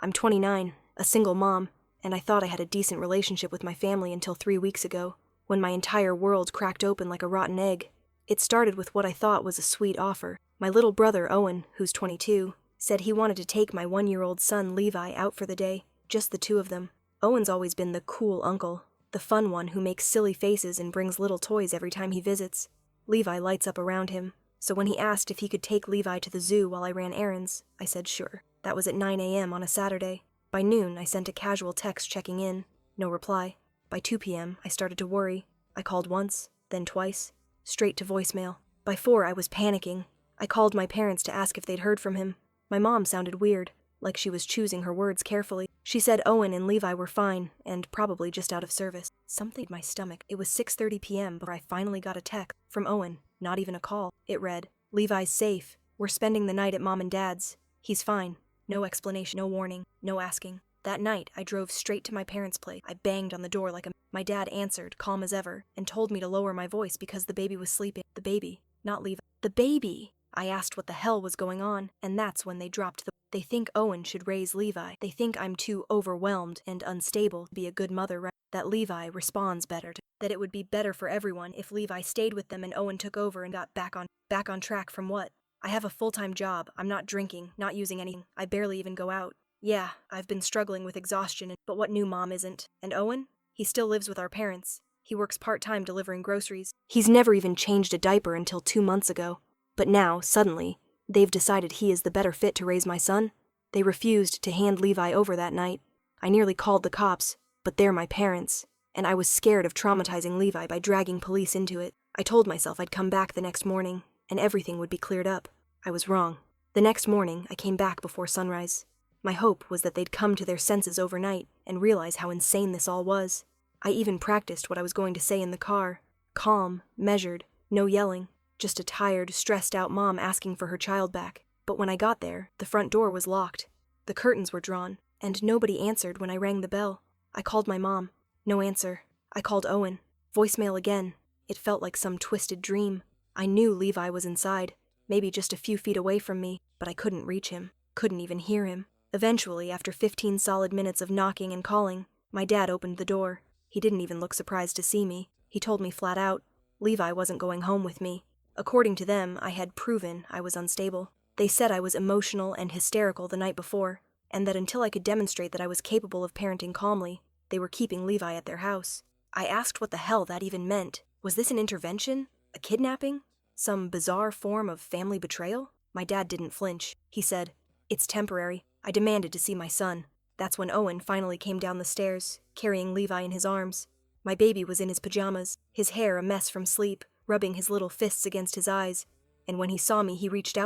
I'm 29, a single mom, and I thought I had a decent relationship with my family until 3 weeks ago, when my entire world cracked open like a rotten egg. It started with what I thought was a sweet offer. My little brother, Owen, who's 22, said he wanted to take my 1-year-old son, Levi, out for the day, just the two of them. Owen's always been the cool uncle, the fun one who makes silly faces and brings little toys every time he visits. Levi lights up around him, so when he asked if he could take Levi to the zoo while I ran errands, I said sure. That was at 9 a.m. on a Saturday. By noon, I sent a casual text checking in. No reply. By 2 p.m., I started to worry. I called once, then twice, straight to voicemail. By 4, I was panicking. I called my parents to ask if they'd heard from him. My mom sounded weird, like she was choosing her words carefully. She said Owen and Levi were fine, and probably just out of service. Something in my stomach. It was 6:30 p.m. before I finally got a text from Owen, not even a call. It read, "Levi's safe. We're spending the night at Mom and Dad's. He's fine." No explanation, no warning, no asking. That night, I drove straight to my parents' place. I banged on the door like a... My dad answered, calm as ever, and told me to lower my voice because the baby was sleeping. The baby, not Levi. The baby! I asked what the hell was going on, and that's when they dropped the... They think Owen should raise Levi. They think I'm too overwhelmed and unstable to be a good mother, right? That Levi responds better. That it would be better for everyone if Levi stayed with them and Owen took over and got back on track from what? I have a full-time job. I'm not drinking, not using anything. I barely even go out. Yeah, I've been struggling with exhaustion, but what new mom isn't? And Owen? He still lives with our parents. He works part-time delivering groceries. He's never even changed a diaper until 2 months ago. But now, suddenly, they've decided he is the better fit to raise my son. They refused to hand Levi over that night. I nearly called the cops, but they're my parents, and I was scared of traumatizing Levi by dragging police into it. I told myself I'd come back the next morning, and everything would be cleared up. I was wrong. The next morning, I came back before sunrise. My hope was that they'd come to their senses overnight and realize how insane this all was. I even practiced what I was going to say in the car. Calm, measured, no yelling. Just a tired, stressed-out mom asking for her child back. But when I got there, the front door was locked. The curtains were drawn, and nobody answered when I rang the bell. I called my mom. No answer. I called Owen. Voicemail again. It felt like some twisted dream. I knew Levi was inside, maybe just a few feet away from me, but I couldn't reach him, couldn't even hear him. Eventually, after 15 solid minutes of knocking and calling, my dad opened the door. He didn't even look surprised to see me. He told me flat out, Levi wasn't going home with me. According to them, I had proven I was unstable. They said I was emotional and hysterical the night before, and that until I could demonstrate that I was capable of parenting calmly, they were keeping Levi at their house. I asked what the hell that even meant. Was this an intervention? A kidnapping? Some bizarre form of family betrayal? My dad didn't flinch. He said, "It's temporary." I demanded to see my son. That's when Owen finally came down the stairs, carrying Levi in his arms. My baby was in his pajamas, his hair a mess from sleep, rubbing his little fists against his eyes. And when he saw me, he reached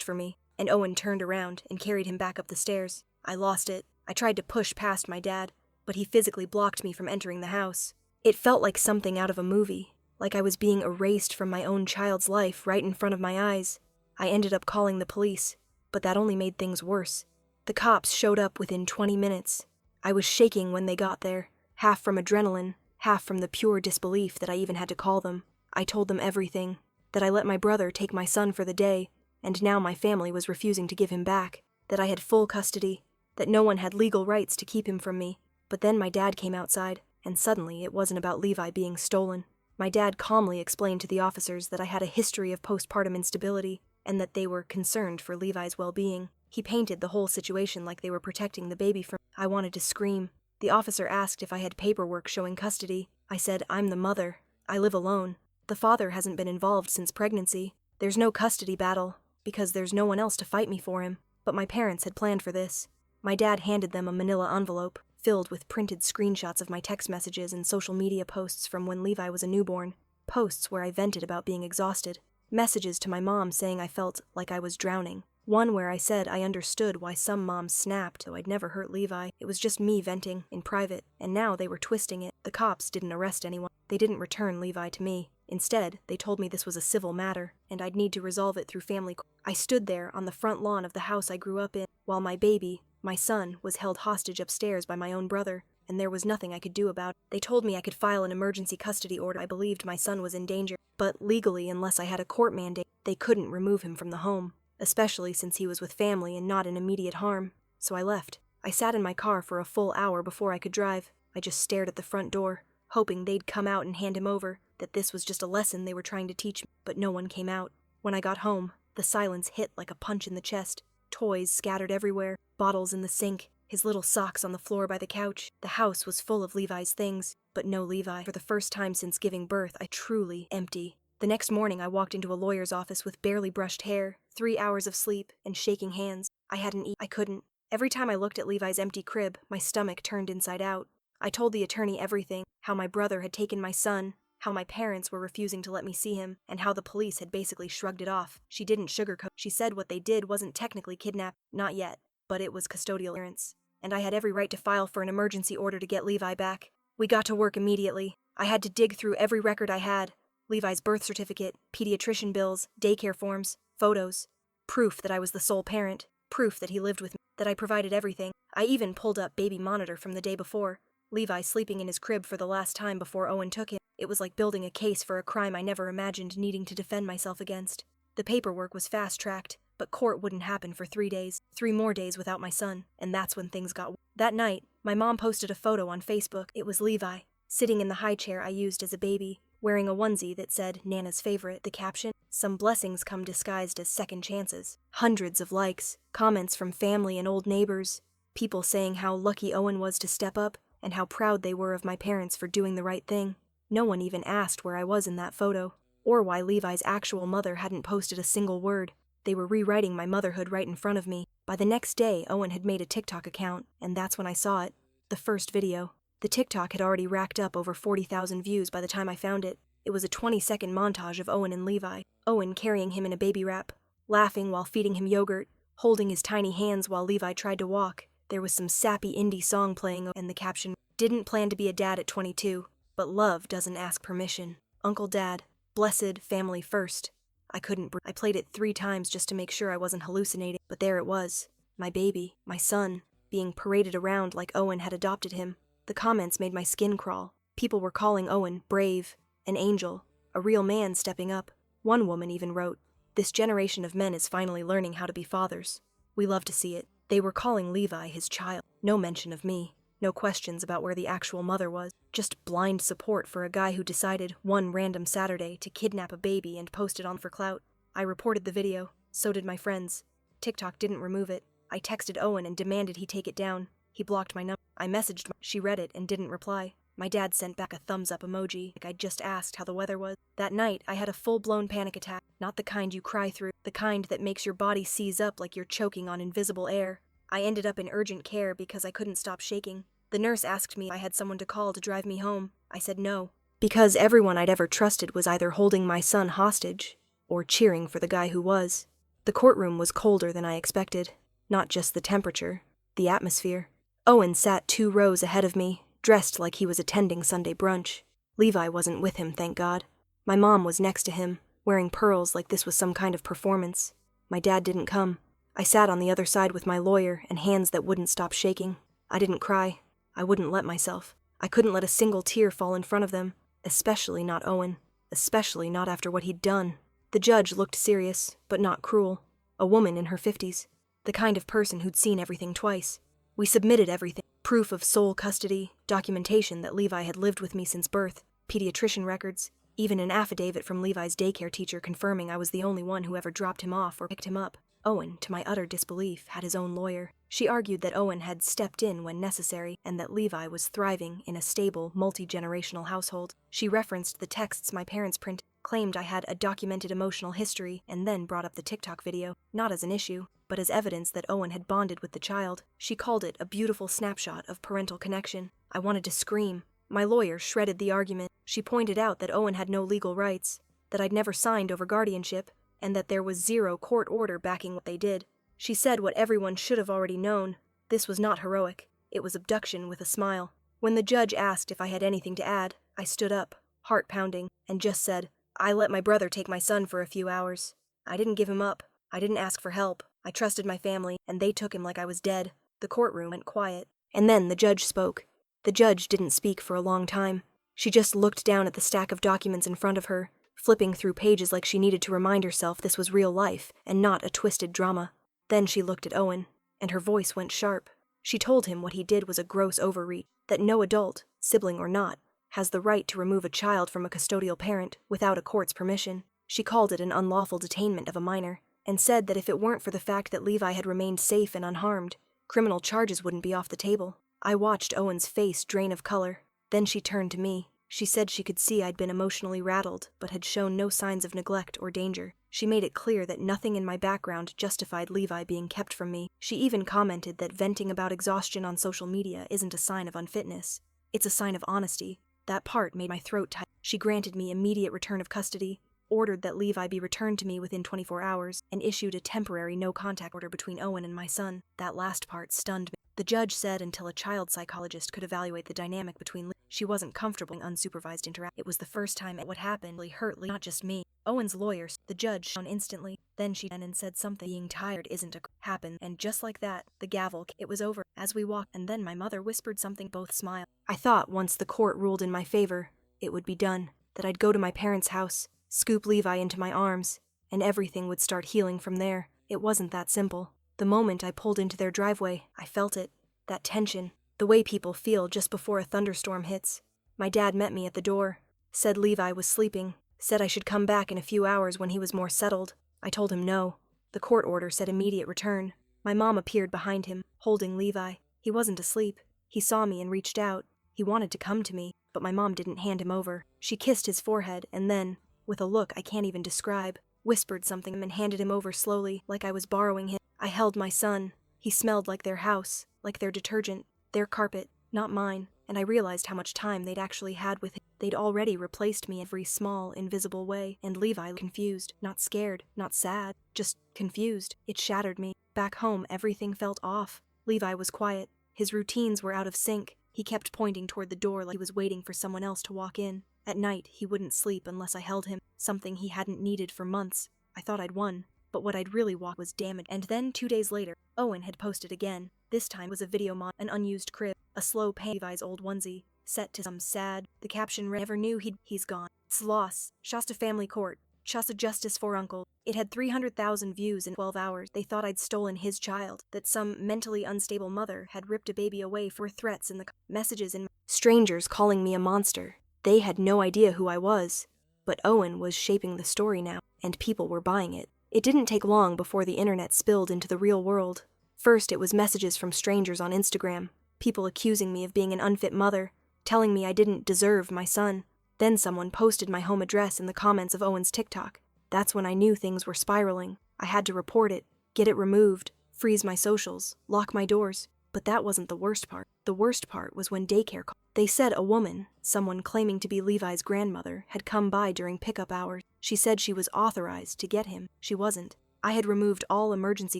for me, and Owen turned around and carried him back up the stairs. I lost it. I tried to push past my dad, but he physically blocked me from entering the house. It felt like something out of a movie, like I was being erased from my own child's life right in front of my eyes. I ended up calling the police, but that only made things worse. The cops showed up within 20 minutes. I was shaking when they got there, half from adrenaline, half from the pure disbelief that I even had to call them. I told them everything, that I let my brother take my son for the day, and now my family was refusing to give him back, that I had full custody, that no one had legal rights to keep him from me. But then my dad came outside, and suddenly it wasn't about Levi being stolen. My dad calmly explained to the officers that I had a history of postpartum instability, and that they were concerned for Levi's well-being. He painted the whole situation like they were protecting the baby from... I wanted to scream. The officer asked if I had paperwork showing custody. I said, "I'm the mother. I live alone. The father hasn't been involved since pregnancy. There's no custody battle, because there's no one else to fight me for him." But my parents had planned for this. My dad handed them a manila envelope, filled with printed screenshots of my text messages and social media posts from when Levi was a newborn. Posts where I vented about being exhausted. Messages to my mom saying I felt like I was drowning. One where I said I understood why some moms snapped, though I'd never hurt Levi. It was just me venting, in private, and now they were twisting it. The cops didn't arrest anyone. They didn't return Levi to me. Instead, they told me this was a civil matter, and I'd need to resolve it through family court. I stood there on the front lawn of the house I grew up in, while my baby, my son, was held hostage upstairs by my own brother, and there was nothing I could do about it. They told me I could file an emergency custody order. I believed my son was in danger, but legally, unless I had a court mandate, they couldn't remove him from the home, especially since he was with family and not in immediate harm. So I left. I sat in my car for a full hour before I could drive. I just stared at the front door, hoping they'd come out and hand him over, that this was just a lesson they were trying to teach me, but no one came out. When I got home, the silence hit like a punch in the chest. Toys scattered everywhere, bottles in the sink, his little socks on the floor by the couch. The house was full of Levi's things, but no Levi. For the first time since giving birth, I truly empty. The next morning I walked into a lawyer's office with barely brushed hair, 3 hours of sleep, and shaking hands. I hadn't eaten. I couldn't. Every time I looked at Levi's empty crib, my stomach turned inside out. I told the attorney everything, how my brother had taken my son, how my parents were refusing to let me see him, and how the police had basically shrugged it off. She didn't sugarcoat. She said what they did wasn't technically kidnap, not yet, but it was custodial clearance, and I had every right to file for an emergency order to get Levi back. We got to work immediately. I had to dig through every record I had. Levi's birth certificate, pediatrician bills, daycare forms, photos. Proof that I was the sole parent. Proof that he lived with me, that I provided everything. I even pulled up baby monitor from the day before. Levi sleeping in his crib for the last time before Owen took him. It was like building a case for a crime I never imagined needing to defend myself against. The paperwork was fast-tracked, but court wouldn't happen for 3 days. 3 more days without my son, and that's when things got. That night, my mom posted a photo on Facebook. It was Levi, sitting in the high chair I used as a baby, wearing a onesie that said Nana's favorite. The caption, "Some blessings come disguised as second chances." Hundreds of likes, comments from family and old neighbors, people saying how lucky Owen was to step up, and how proud they were of my parents for doing the right thing. No one even asked where I was in that photo, or why Levi's actual mother hadn't posted a single word. They were rewriting my motherhood right in front of me. By the next day, Owen had made a TikTok account, and that's when I saw it. The first video. The TikTok had already racked up over 40,000 views by the time I found it. It was a 20-second montage of Owen and Levi. Owen carrying him in a baby wrap, laughing while feeding him yogurt, holding his tiny hands while Levi tried to walk. There was some sappy indie song playing, and the caption, "Didn't plan to be a dad at 22, but love doesn't ask permission. Uncle Dad, blessed family first." I couldn't breathe. I played it 3 times just to make sure I wasn't hallucinating, but there it was. My baby, my son, being paraded around like Owen had adopted him. The comments made my skin crawl. People were calling Owen brave, an angel, a real man stepping up. One woman even wrote, "This generation of men is finally learning how to be fathers. We love to see it." They were calling Levi his child. No mention of me. No questions about where the actual mother was. Just blind support for a guy who decided one random Saturday to kidnap a baby and post it on for clout. I reported the video. So did my friends. TikTok didn't remove it. I texted Owen and demanded he take it down. He blocked my number. I messaged her. She read it and didn't reply. My dad sent back a thumbs-up emoji, like I'd just asked how the weather was. That night, I had a full-blown panic attack. Not the kind you cry through, the kind that makes your body seize up like you're choking on invisible air. I ended up in urgent care because I couldn't stop shaking. The nurse asked me if I had someone to call to drive me home. I said no, because everyone I'd ever trusted was either holding my son hostage or cheering for the guy who was. The courtroom was colder than I expected. Not just the temperature, the atmosphere. Owen sat 2 rows ahead of me, dressed like he was attending Sunday brunch. Levi wasn't with him, thank God. My mom was next to him, wearing pearls like this was some kind of performance. My dad didn't come. I sat on the other side with my lawyer and hands that wouldn't stop shaking. I didn't cry. I wouldn't let myself. I couldn't let a single tear fall in front of them, especially not Owen, especially not after what he'd done. The judge looked serious, but not cruel. A woman in her 50s, the kind of person who'd seen everything twice. We submitted everything. Proof of sole custody, documentation that Levi had lived with me since birth, pediatrician records, even an affidavit from Levi's daycare teacher confirming I was the only one who ever dropped him off or picked him up. Owen, to my utter disbelief, had his own lawyer. She argued that Owen had stepped in when necessary and that Levi was thriving in a stable, multi-generational household. She referenced the texts my parents printed, claimed I had a documented emotional history, and then brought up the TikTok video, not as an issue, but as evidence that Owen had bonded with the child. She called it a beautiful snapshot of parental connection. I wanted to scream. My lawyer shredded the argument. She pointed out that Owen had no legal rights, that I'd never signed over guardianship, and that there was 0 court order backing what they did. She said what everyone should have already known. This was not heroic. It was abduction with a smile. When the judge asked if I had anything to add, I stood up, heart pounding, and just said, "I let my brother take my son for a few hours. I didn't give him up. I didn't ask for help. I trusted my family, and they took him like I was dead." The courtroom went quiet. And then the judge spoke. The judge didn't speak for a long time. She just looked down at the stack of documents in front of her, flipping through pages like she needed to remind herself this was real life and not a twisted drama. Then she looked at Owen, and her voice went sharp. She told him what he did was a gross overreach, that no adult, sibling or not, has the right to remove a child from a custodial parent without a court's permission. She called it an unlawful detainment of a minor, and said that if it weren't for the fact that Levi had remained safe and unharmed, criminal charges wouldn't be off the table. I watched Owen's face drain of color. Then she turned to me. She said she could see I'd been emotionally rattled, but had shown no signs of neglect or danger. She made it clear that nothing in my background justified Levi being kept from me. She even commented that venting about exhaustion on social media isn't a sign of unfitness. It's a sign of honesty. That part made my throat tight. She granted me immediate return of custody, ordered that Levi be returned to me within 24 hours, and issued a temporary no-contact order between Owen and my son. That last part stunned me. The judge said until a child psychologist could evaluate the dynamic between she wasn't comfortable in unsupervised interaction. It was the first time what happened really hurt not just me. Owen's lawyer, the judge, shone instantly. Then she and said something. Being tired isn't a happen, and just like that, the gavel. It was over. As we walked, and then my mother whispered something. Both smiled. I thought once the court ruled in my favor, it would be done. That I'd go to my parents' house, scoop Levi into my arms, and everything would start healing from there. It wasn't that simple. The moment I pulled into their driveway, I felt it. That tension. The way people feel just before a thunderstorm hits. My dad met me at the door. Said Levi was sleeping. Said I should come back in a few hours when he was more settled. I told him no. The court order said immediate return. My mom appeared behind him, holding Levi. He wasn't asleep. He saw me and reached out. He wanted to come to me, but my mom didn't hand him over. She kissed his forehead and then, with a look I can't even describe, whispered something and handed him over slowly, like I was borrowing him. I held my son. He smelled like their house, like their detergent, their carpet, not mine, and I realized how much time they'd actually had with him. They'd already replaced me in every small, invisible way, and Levi confused, not scared, not sad, just confused. It shattered me. Back home, everything felt off. Levi was quiet. His routines were out of sync. He kept pointing toward the door like he was waiting for someone else to walk in. At night, he wouldn't sleep unless I held him, something he hadn't needed for months. I thought I'd won, but what I'd really want was damage. And then 2 days later, Owen had posted again. This time was a video an unused crib, a slow pan Levi's old onesie, set to some sad. The caption read, "Never knew he's gone. It's loss. Shasta family court. Shasta justice for uncle." It had 300,000 views in 12 hours. They thought I'd stolen his child, that some mentally unstable mother had ripped a baby away for threats in the messages in strangers calling me a monster. They had no idea who I was, but Owen was shaping the story now, and people were buying it. It didn't take long before the internet spilled into the real world. First, it was messages from strangers on Instagram, people accusing me of being an unfit mother, telling me I didn't deserve my son. Then someone posted my home address in the comments of Owen's TikTok. That's when I knew things were spiraling. I had to report it, get it removed, freeze my socials, lock my doors. But that wasn't the worst part. The worst part was when daycare called. They said a woman, someone claiming to be Levi's grandmother, had come by during pickup hours. She said she was authorized to get him. She wasn't. I had removed all emergency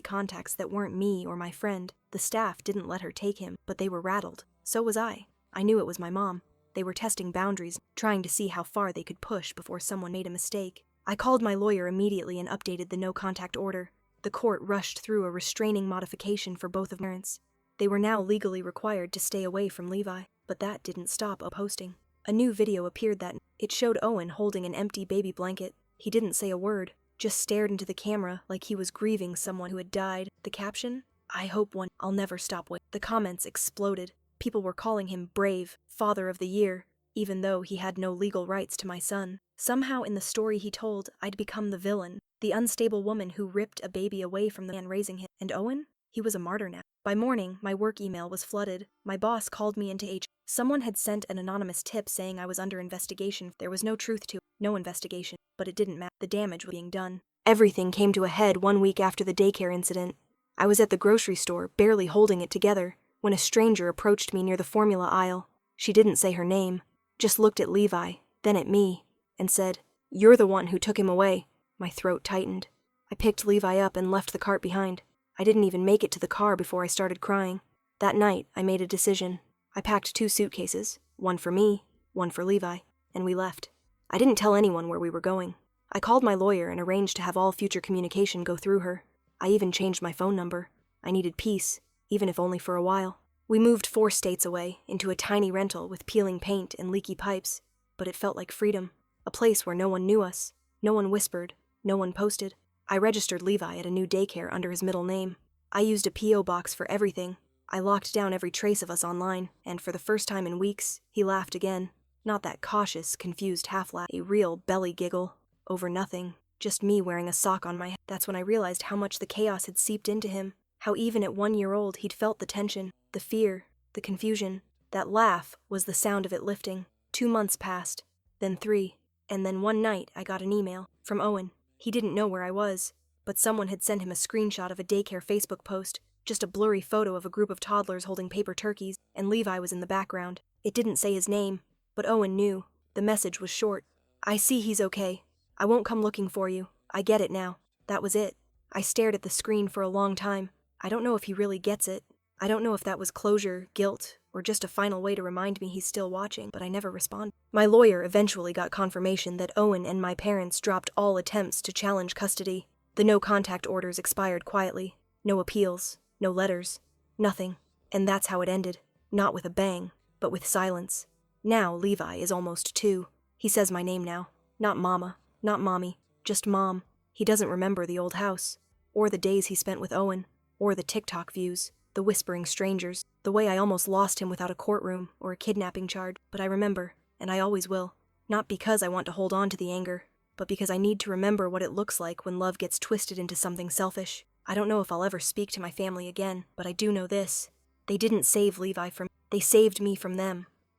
contacts that weren't me or my friend. The staff didn't let her take him, but they were rattled. So was I. I knew it was my mom. They were testing boundaries, trying to see how far they could push before someone made a mistake. I called my lawyer immediately and updated the no-contact order. The court rushed through a restraining modification for both of my parents. They were now legally required to stay away from Levi, but that didn't stop posting. A new video appeared that it showed Owen holding an empty baby blanket. He didn't say a word, just stared into the camera like he was grieving someone who had died. The caption? "I hope one. I'll never stop waiting." The comments exploded. People were calling him brave, father of the year, even though he had no legal rights to my son. Somehow in the story he told, I'd become the villain, the unstable woman who ripped a baby away from the man raising him. And Owen? He was a martyr now. By morning, my work email was flooded. My boss called me into HR. Someone had sent an anonymous tip saying I was under investigation. There was no truth to it, no investigation, but it didn't matter. The damage was being done. Everything came to a head 1 week after the daycare incident. I was at the grocery store, barely holding it together, when a stranger approached me near the formula aisle. She didn't say her name, just looked at Levi, then at me, and said, "You're the one who took him away." My throat tightened. I picked Levi up and left the cart behind. I didn't even make it to the car before I started crying. That night, I made a decision. I packed 2 suitcases, one for me, one for Levi, and we left. I didn't tell anyone where we were going. I called my lawyer and arranged to have all future communication go through her. I even changed my phone number. I needed peace, even if only for a while. We moved 4 states away, into a tiny rental with peeling paint and leaky pipes, but it felt like freedom. A place where no one knew us, no one whispered, no one posted. I registered Levi at a new daycare under his middle name. I used a P.O. box for everything. I locked down every trace of us online, and for the first time in weeks, he laughed again. Not that cautious, confused half-laugh, a real belly giggle. Over nothing. Just me wearing a sock on my head. That's when I realized how much the chaos had seeped into him. How even at 1 year old he'd felt the tension, the fear, the confusion. That laugh was the sound of it lifting. 2 months passed, then 3, and then one night I got an email from Owen. He didn't know where I was, but someone had sent him a screenshot of a daycare Facebook post, just a blurry photo of a group of toddlers holding paper turkeys, and Levi was in the background. It didn't say his name, but Owen knew. The message was short. I see he's okay. I won't come looking for you. I get it now. That was it. I stared at the screen for a long time. I don't know if he really gets it. I don't know if that was closure, guilt, or just a final way to remind me he's still watching, but I never responded. My lawyer eventually got confirmation that Owen and my parents dropped all attempts to challenge custody. The no-contact orders expired quietly. No appeals, no letters, nothing. And that's how it ended. Not with a bang, but with silence. Now Levi is almost 2. He says my name now. Not Mama, not Mommy, just Mom. He doesn't remember the old house, or the days he spent with Owen, or the TikTok views, the whispering strangers, the way I almost lost him without a courtroom or a kidnapping charge. But I remember, and I always will. Not because I want to hold on to the anger, but because I need to remember what it looks like when love gets twisted into something selfish. I don't know if I'll ever speak to my family again, but I do know this. They didn't save Levi from me. They saved me from them.